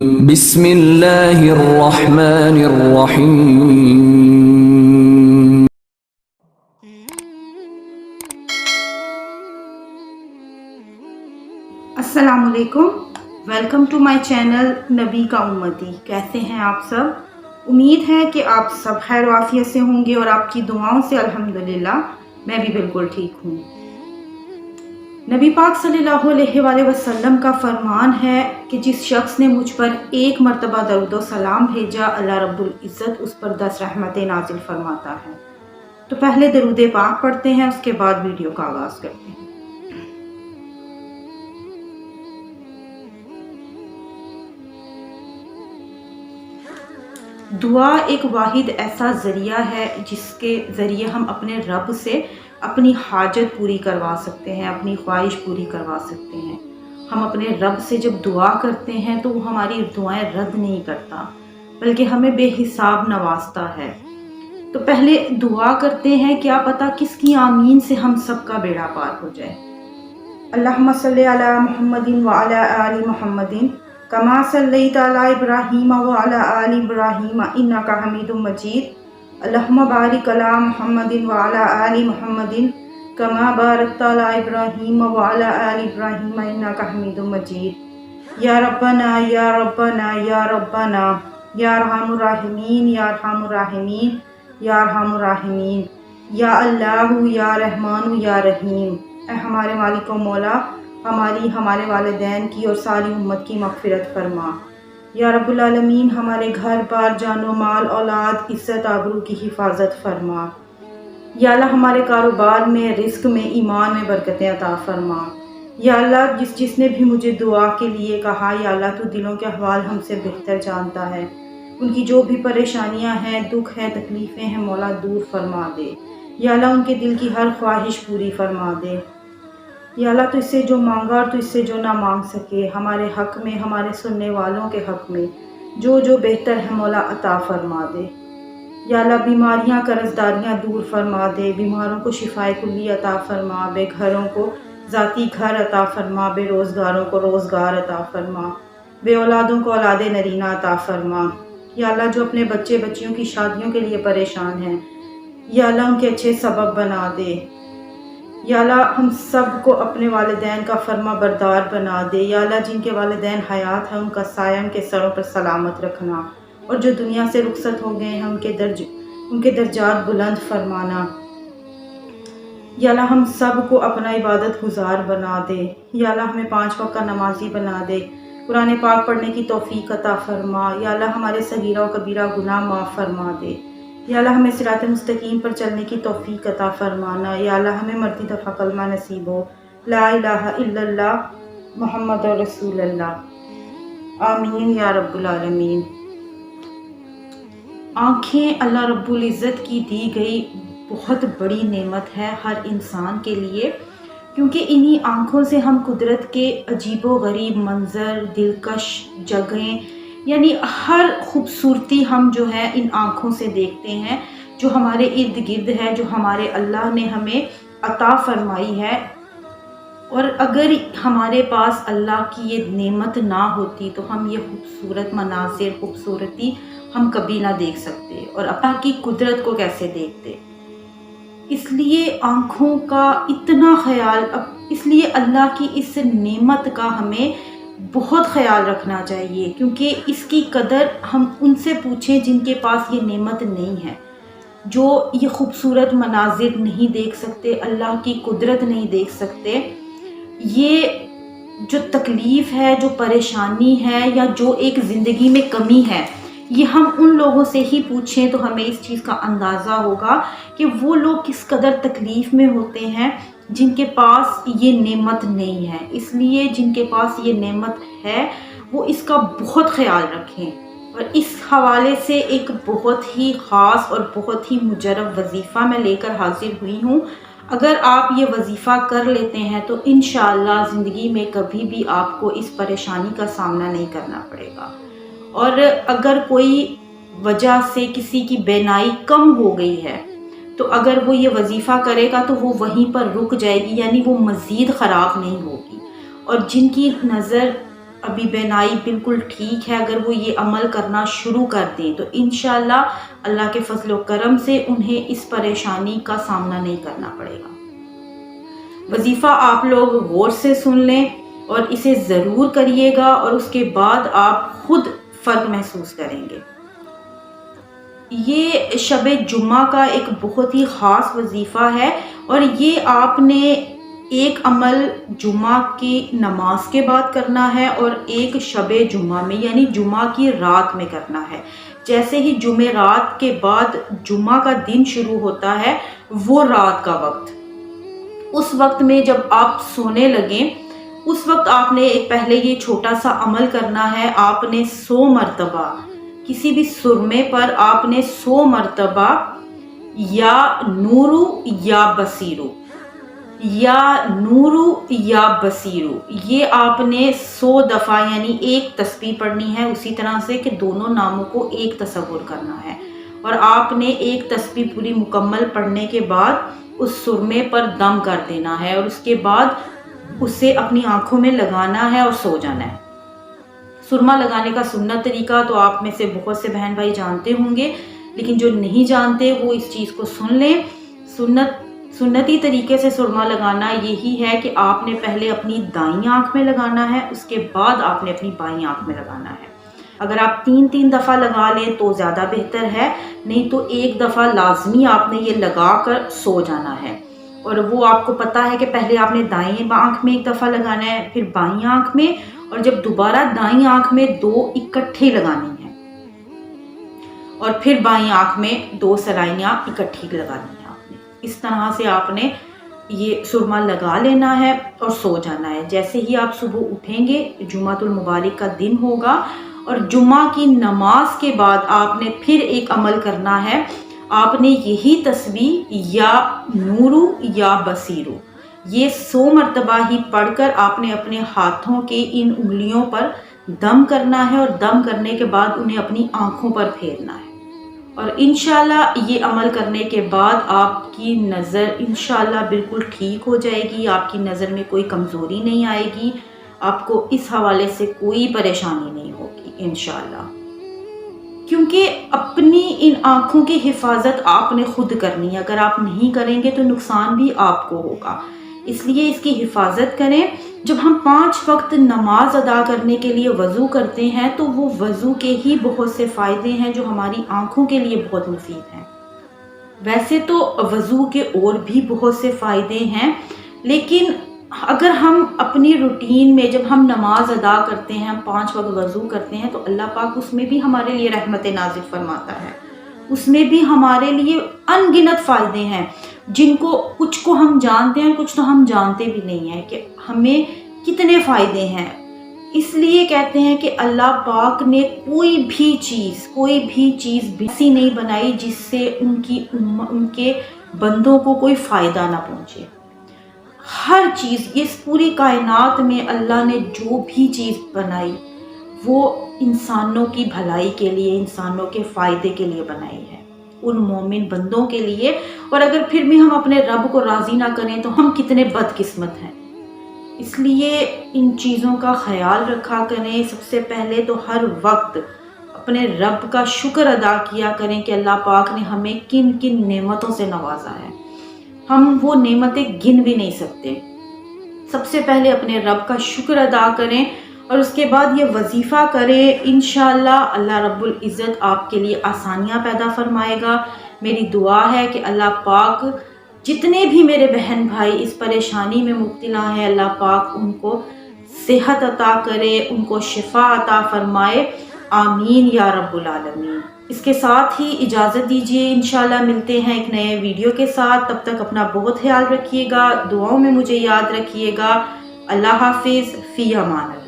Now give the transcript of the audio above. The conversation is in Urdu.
بسم اللہ الرحمن الرحیم۔ السلام علیکم، ویلکم ٹو مائی چینل نبی کا امتی۔ کیسے ہیں آپ سب؟ امید ہے کہ آپ سب خیر و عافیت سے ہوں گے اور آپ کی دعاؤں سے الحمدللہ میں بھی بالکل ٹھیک ہوں۔ نبی پاک صلی اللہ علیہ وآلہ وسلم کا فرمان ہے کہ جس شخص نے مجھ پر ایک مرتبہ درود و سلام بھیجا، اللہ رب العزت اس پر 10 رحمتیں نازل فرماتا ہے۔ تو پہلے درود پاک پڑھتے ہیں، اس کے بعد ویڈیو کا آغاز کرتے ہیں۔ دعا ایک واحد ایسا ذریعہ ہے جس کے ذریعے ہم اپنے رب سے اپنی حاجت پوری کروا سکتے ہیں، اپنی خواہش پوری کروا سکتے ہیں۔ ہم اپنے رب سے جب دعا کرتے ہیں تو وہ ہماری دعائیں رد نہیں کرتا، بلکہ ہمیں بے حساب نوازتا ہے۔ تو پہلے دعا کرتے ہیں، کیا پتہ کس کی آمین سے ہم سب کا بیڑا پار ہو جائے۔ اللہم صلی علی محمد وعلی آل محمد کما صلیت علی ابراہیم وعلی آل ابراہیم انک حمید مجید۔ اللہم بارک علی محمد وعلی آل محمد کما بارکت علی ابراہیم وعلی آل ابراہیم انک حمید مجید۔ یا ربنا یا ربنا یا ربنا یا ارحم الراحمین یا ارحم الراحمین یا ارحم الراحمین، یا اللہ یا رحمان یا رحیم۔ اے ہمارے مالک و مولا، ہماری، ہمارے والدین کی اور ساری امت کی مغفرت فرما۔ یا رب العالمین، ہمارے گھر بار، جان و مال، اولاد، عزت آبرو کی حفاظت فرما۔ یا اللہ ہمارے کاروبار میں، رزق میں، ایمان میں برکتیں عطا فرما۔ یا اللہ جس نے بھی مجھے دعا کے لیے کہا، یا اللہ تو دلوں کے احوال ہم سے بہتر جانتا ہے، ان کی جو بھی پریشانیاں ہیں، دکھ ہیں، تکلیفیں ہیں، مولا دور فرما دے۔ یا اللہ ان کے دل کی ہر خواہش پوری فرما دے۔ یا اللہ تو اس سے جو مانگا اور تو اس سے جو نہ مانگ سکے، ہمارے حق میں، ہمارے سننے والوں کے حق میں جو بہتر ہے مولا عطا فرما دے۔ یا اللہ بیماریاں، قرضداریاں دور فرما دے، بیماروں کو شفائے کلی عطا فرما، بے گھروں کو ذاتی گھر عطا فرما، بے روزگاروں کو روزگار عطا فرما، بے اولادوں کو اولاد نرینہ عطا فرما۔ یا اللہ جو اپنے بچے بچیوں کی شادیوں کے لیے پریشان ہیں، یا اللہ ان کے اچھے سبب بنا دے۔ یا اللہ ہم سب کو اپنے والدین کا فرما بردار بنا دے۔ یا اللہ جن کے والدین حیات ہیں ان کا سایہ ان کے سروں پر سلامت رکھنا، اور جو دنیا سے رخصت ہو گئے ہیں ان کے درجات بلند فرمانا۔ یا اللہ ہم سب کو اپنا عبادت گزار بنا دے۔ یا اللہ ہمیں 5 وقت کا نمازی بنا دے، قرآن پاک پڑھنے کی توفیق عطا فرما۔ یا اللہ ہمارے صغیرہ و کبیرہ گناہ معاف فرما دے۔ یا اللہ ہمیں صراط مستقیم پر چلنے کی توفیق عطا فرمانا۔ یا اللہ ہمیں مرتی دفعہ کلمہ نصیب ہو، لا الہ الا اللہ محمد رسول اللہ۔ آمین یا رب العالمین۔ آنکھیں اللہ رب العزت کی دی گئی بہت بڑی نعمت ہے ہر انسان کے لیے، کیونکہ انہی آنکھوں سے ہم قدرت کے عجیب و غریب منظر، دلکش جگہیں، یعنی ہر خوبصورتی ہم جو ہے ان آنکھوں سے دیکھتے ہیں، جو ہمارے ارد گرد ہے، جو ہمارے اللہ نے ہمیں عطا فرمائی ہے۔ اور اگر ہمارے پاس اللہ کی یہ نعمت نہ ہوتی تو ہم یہ خوبصورت مناظر، خوبصورتی ہم کبھی نہ دیکھ سکتے، اور اللہ کی قدرت کو کیسے دیکھتے۔ اس لیے آنکھوں کا اتنا خیال، اس لیے اللہ کی اس نعمت کا ہمیں بہت خیال رکھنا چاہیے، کیونکہ اس کی قدر ہم ان سے پوچھیں جن کے پاس یہ نعمت نہیں ہے، جو یہ خوبصورت مناظر نہیں دیکھ سکتے، اللہ کی قدرت نہیں دیکھ سکتے۔ یہ جو تکلیف ہے، جو پریشانی ہے، یا جو ایک زندگی میں کمی ہے، یہ ہم ان لوگوں سے ہی پوچھیں تو ہمیں اس چیز کا اندازہ ہوگا کہ وہ لوگ کس قدر تکلیف میں ہوتے ہیں جن کے پاس یہ نعمت نہیں ہے۔ اس لیے جن کے پاس یہ نعمت ہے وہ اس کا بہت خیال رکھیں۔ اور اس حوالے سے ایک بہت ہی خاص اور بہت ہی مجرب وظیفہ میں لے کر حاضر ہوئی ہوں۔ اگر آپ یہ وظیفہ کر لیتے ہیں تو انشاءاللہ زندگی میں کبھی بھی آپ کو اس پریشانی کا سامنا نہیں کرنا پڑے گا۔ اور اگر کوئی وجہ سے کسی کی بینائی کم ہو گئی ہے تو اگر وہ یہ وظیفہ کرے گا تو وہ وہیں پر رک جائے گی، یعنی وہ مزید خراب نہیں ہوگی۔ اور جن کی نظر ابھی بینائی بالکل ٹھیک ہے، اگر وہ یہ عمل کرنا شروع کر دیں تو انشاءاللہ اللہ کے فضل و کرم سے انہیں اس پریشانی کا سامنا نہیں کرنا پڑے گا۔ وظیفہ آپ لوگ غور سے سن لیں اور اسے ضرور کریے گا، اور اس کے بعد آپ خود فرق محسوس کریں گے۔ یہ شب جمعہ کا ایک بہت ہی خاص وظیفہ ہے، اور یہ آپ نے ایک عمل جمعہ کی نماز کے بعد کرنا ہے اور ایک شب جمعہ میں یعنی جمعہ کی رات میں کرنا ہے۔ جیسے ہی جمعرات کے بعد جمعہ کا دن شروع ہوتا ہے، وہ رات کا وقت، اس وقت میں جب آپ سونے لگیں، اس وقت آپ نے پہلے یہ چھوٹا سا عمل کرنا ہے۔ آپ نے 100 مرتبہ کسی بھی سرمے پر آپ نے 100 مرتبہ یا نورو یا بصیرو، یا نورو یا بصیرو، یہ آپ نے 100 دفعہ یعنی ایک تسبیح پڑھنی ہے، اسی طرح سے کہ دونوں ناموں کو ایک تصور کرنا ہے۔ اور آپ نے ایک تسبیح پوری مکمل پڑھنے کے بعد اس سرمے پر دم کر دینا ہے، اور اس کے بعد اسے اپنی آنکھوں میں لگانا ہے اور سو جانا ہے۔ سرما لگانے کا سنت طریقہ تو آپ میں سے بہت سے بہن بھائی جانتے ہوں گے، لیکن جو نہیں جانتے وہ اس چیز کو سن لیں۔ سنتی طریقے سے سرما لگانا یہی ہے کہ آپ نے پہلے اپنی دائیں آنکھ میں لگانا ہے، اس کے بعد آپ نے اپنی بائیں آنکھ میں لگانا ہے۔ اگر آپ 3 دفعہ لگا لیں تو زیادہ بہتر ہے، نہیں تو ایک دفعہ لازمی آپ نے یہ لگا کر سو جانا ہے۔ اور وہ آپ کو پتا ہے کہ پہلے آپ نے دائیں آنکھ میں ایک دفعہ لگانا ہے، پھر بائیں آنکھ میں، اور جب دوبارہ دائیں آنکھ میں 2 اکٹھے لگانی ہیں، اور پھر بائیں آنکھ میں 2 سرائیاں اکٹھی لگانی ہیں آپ نے۔ اس طرح سے آپ نے یہ سرما لگا لینا ہے اور سو جانا ہے۔ جیسے ہی آپ صبح اٹھیں گے، جمعۃ المبارک کا دن ہوگا، اور جمعہ کی نماز کے بعد آپ نے پھر ایک عمل کرنا ہے۔ آپ نے یہی تسبیح یا نورو یا بصیرو یہ 100 مرتبہ ہی پڑھ کر آپ نے اپنے ہاتھوں کے ان انگلیوں پر دم کرنا ہے، اور دم کرنے کے بعد انہیں اپنی آنکھوں پر پھیرنا ہے۔ اور انشاءاللہ یہ عمل کرنے کے بعد آپ کی نظر انشاءاللہ بالکل ٹھیک ہو جائے گی، آپ کی نظر میں کوئی کمزوری نہیں آئے گی، آپ کو اس حوالے سے کوئی پریشانی نہیں ہوگی انشاءاللہ۔ کیونکہ اپنی ان آنکھوں کی حفاظت آپ نے خود کرنی ہے، اگر آپ نہیں کریں گے تو نقصان بھی آپ کو ہوگا، اس لیے اس کی حفاظت کریں۔ جب ہم 5 وقت نماز ادا کرنے کے لیے وضو کرتے ہیں تو وہ وضو کے ہی بہت سے فائدے ہیں جو ہماری آنکھوں کے لیے بہت مفید ہیں۔ ویسے تو وضو کے اور بھی بہت سے فائدے ہیں، لیکن اگر ہم اپنی روٹین میں جب ہم نماز ادا کرتے ہیں، ہم 5 وقت وضو کرتے ہیں، تو اللہ پاک اس میں بھی ہمارے لیے رحمت نازل فرماتا ہے، اس میں بھی ہمارے لیے ان گنت فائدے ہیں، جن کو کچھ کو ہم جانتے ہیں، کچھ تو ہم جانتے بھی نہیں ہیں کہ ہمیں کتنے فائدے ہیں۔ اس لیے کہتے ہیں کہ اللہ پاک نے کوئی بھی چیز ایسی نہیں بنائی جس سے ان کے بندوں کو کوئی فائدہ نہ پہنچے۔ ہر چیز، اس پوری کائنات میں اللہ نے جو بھی چیز بنائی وہ انسانوں کی بھلائی کے لیے، انسانوں کے فائدے کے لیے بنائی ہے، ان مومن بندوں کے لیے۔ اور اگر پھر بھی ہم اپنے رب کو راضی نہ کریں تو ہم کتنے بدقسمت ہیں۔ اس لیے ان چیزوں کا خیال رکھا کریں۔ سب سے پہلے تو ہر وقت اپنے رب کا شکر ادا کیا کریں کہ اللہ پاک نے ہمیں کن کن نعمتوں سے نوازا ہے، ہم وہ نعمتیں گن بھی نہیں سکتے۔ سب سے پہلے اپنے رب کا شکر ادا کریں، اور اس کے بعد یہ وظیفہ کریں۔ انشاءاللہ اللہ رب العزت آپ کے لیے آسانیاں پیدا فرمائے گا۔ میری دعا ہے کہ اللہ پاک جتنے بھی میرے بہن بھائی اس پریشانی میں مبتلا ہیں، اللہ پاک ان کو صحت عطا کرے، ان کو شفا عطا فرمائے، آمین یا رب العالمین۔ اس کے ساتھ ہی اجازت دیجیے، انشاءاللہ ملتے ہیں ایک نئے ویڈیو کے ساتھ۔ تب تک اپنا بہت خیال رکھیے گا، دعاؤں میں مجھے یاد رکھیے گا۔ اللہ حافظ، فی امان اللہ۔